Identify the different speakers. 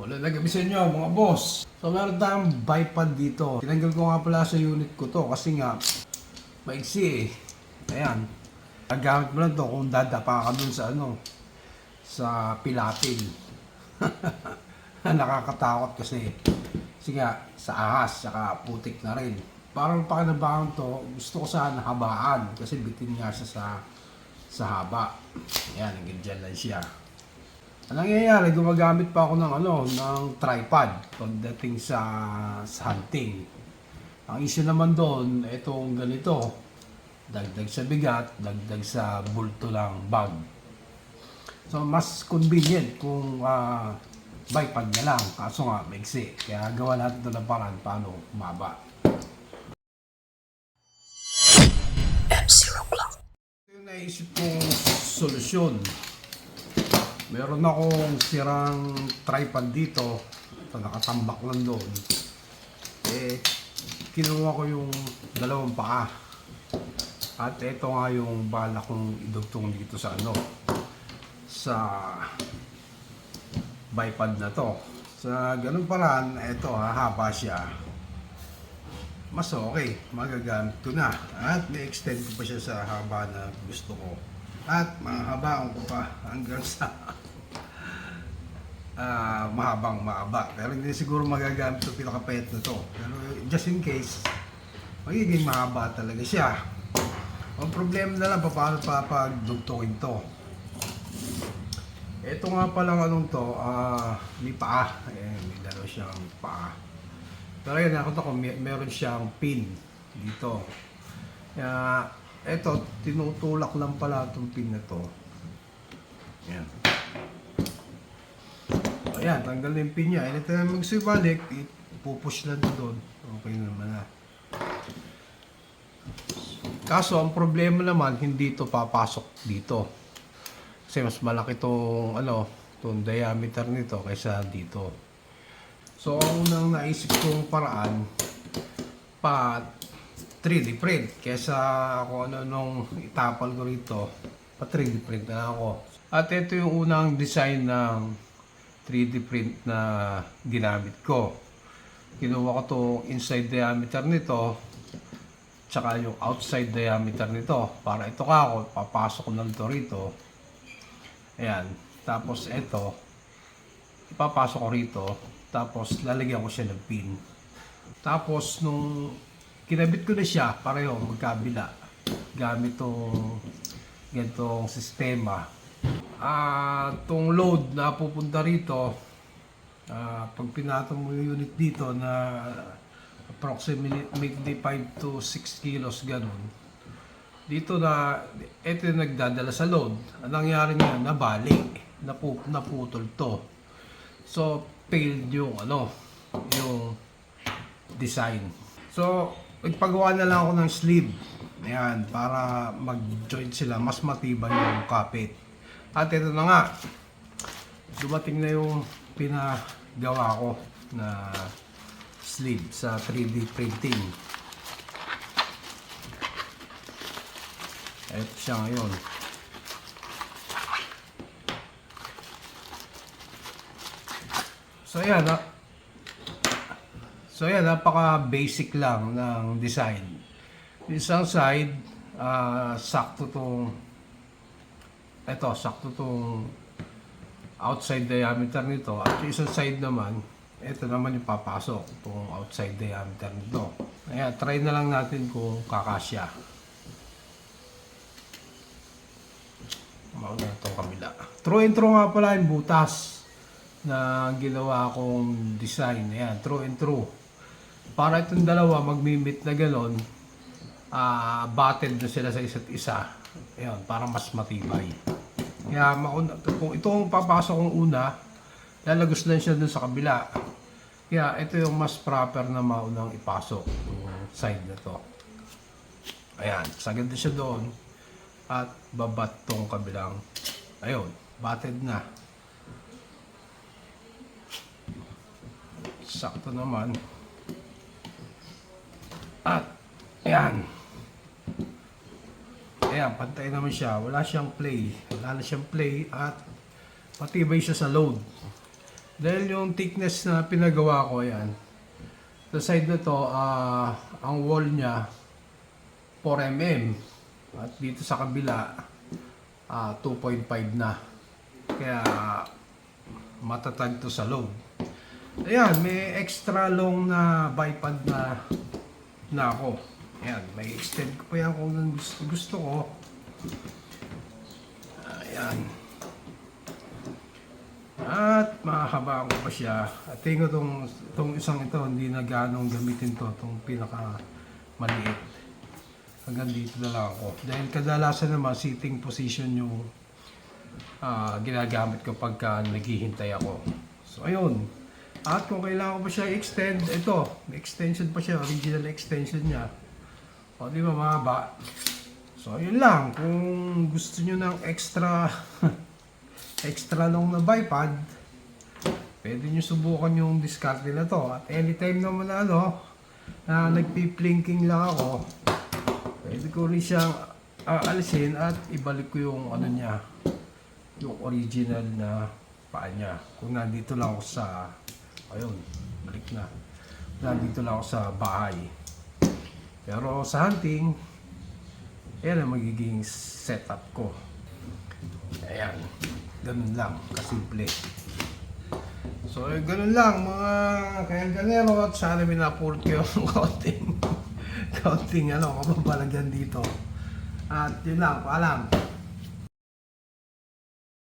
Speaker 1: Wala na gabi sa inyo mga boss. So meron tayong bipod dito. Tinanggal ko nga pala sa unit ko to kasi nga maiksi eh. Ayan. Gagamit mo lang to kung dadapa ka dun sa sa pilapil. Nakakatakot kasi. Kasi nga sa ahas saka putik na rin. Parang pakinabangan to, gusto ko sana habaan kasi bitin nga siya sa haba. Ayan, hanggang dyan lang siya. Ang nangyayari, gumagamit pa ako ng tripod pagdating sa hunting. Ang issue naman doon, itong ganito, dagdag sa bigat, dagdag sa bulto ng bag. So, mas convenient kung bipod na lang, kaso nga, maiksi. Kaya gawa natin ito ng paraan paano umaba. Ito yung naisip kong solusyon. Meron akong sirang tripod dito. Ito, nakatambak lang doon. Kinuha ko yung dalawang paa. At ito nga yung bala kong idugtong dito sa sa bipod na to. Sa ganun paraan, ito haba siya. Mas okay, magagamit ko na. At may extend ko pa siya sa haba na gusto ko. At mahabaan ko pa hanggang sa mahabang maaba. Pero hindi siguro magagamit ito pinakapayat na to. Pero just in case, magiging mahaba talaga siya. Ang problema na lang, paano papagdugtongin to. Ito nga palang to, may paa. Ayan, may dalawa siyang paa. Pero yun, nakita ko, meron siyang pin dito. Kaya, ito, tinutulak lang pala itong pin na to. Ayan. Ayan, tanggal na yung pin niya. Ito na magsibalik, ipupush lang doon. Okay naman na. Kaso, ang problema naman, hindi ito papasok dito. Kasi mas malaki itong diameter nito kaysa dito. So, ang unang naisip kong paraan, pa 3D print. Kesa ako nung itapal ko rito, pa 3D print na ako. At ito yung unang design ng 3D print na ginamit ko. Kinuha ko itong inside diameter nito, tsaka yung outside diameter nito. Para ito ako, papasok ko lang ito rito. Ayan. Tapos ito, ipapasok ko rito. Tapos lalagyan ko siya ng pin. Tapos nung kinabit ko na siya, pareho magkabila. Gamit itong ganitong sistema. Itong load na pupunta rito, pag pinatong mo yung unit dito na approximately 5 to 6 kilos ganun. Dito na, ito yung nagdadala sa load. Ang nangyari ngayon, nabali, naputol to. So, failed yung yung design. So, nagpagawa na lang ako ng sleeve. Ayan, para mag-joint sila, mas matibay yung kapit. At ito na nga, dumating na yung pinagawa ko na sleeve sa 3D printing. Ito siya ngayon. So ayan, napaka-basic lang ng design. Isang side, sakto tong outside diameter nito. At yung isang side naman, ito naman yung papasok, itong outside diameter nito. Ayan, try na lang natin kung kakasya. Mauna itong kabila. Through and through nga pala yung butas na ginawa kong design. Ayan, through and through. Para itong dalawa magmimit na gano'n, batted na sila sa isa't isa. Ayan, para mas matibay. Kaya kung itong papasok kong una, lalagos lang siya dun sa kabila. Kaya ito yung mas proper na maunang ipasok yung side na to. Ayan, sagad na siya doon. At babat tong kabilang. Ayun, batted na. Sakto naman. At, ayan. Ayan, pantay naman siya. Wala siyang play. Wala na siyang play at matibay siya sa load. Dahil yung thickness na pinagawa ko yan, sa side na to, ang wall niya 4 mm at dito sa kabila 2.5 na. Kaya matatag to sa loob. Ayan, may extra long na bipod na ako. Ayan, may extend ko pa yan kung gusto ko. Ayan. At mahaba ko pa siya. At tingin ko itong isang ito, hindi na ganong gamitin to. Itong pinaka maliit. Hanggang dito na lang ako. Dahil kadalasan naman sitting position yung ginagamit ko pagka naghihintay ako. So ayun. At kung kailangan ko pa siya extend, ito, may extension pa siya, original extension niya. O di ba mahaba? So ayun lang, kung gusto nyo ng extra extra long na bipod, pwede nyo subukan yung diskarte na to. At anytime naman na nagpi-plinking lang ako, pwede ko rin siyang alisin at ibalik ko yung niya, yung original na paa niya. Kung nandito lang ako sa, ayun, balik na. Nandito lang ako sa bahay. Pero sa hunting, yan ang magiging setup ko. Ayan. Ganun lang, kasimple. So, ganun lang mga kayanganero at sana minapulot ko yung counting kababalagyan dito. At yun lang, paalam.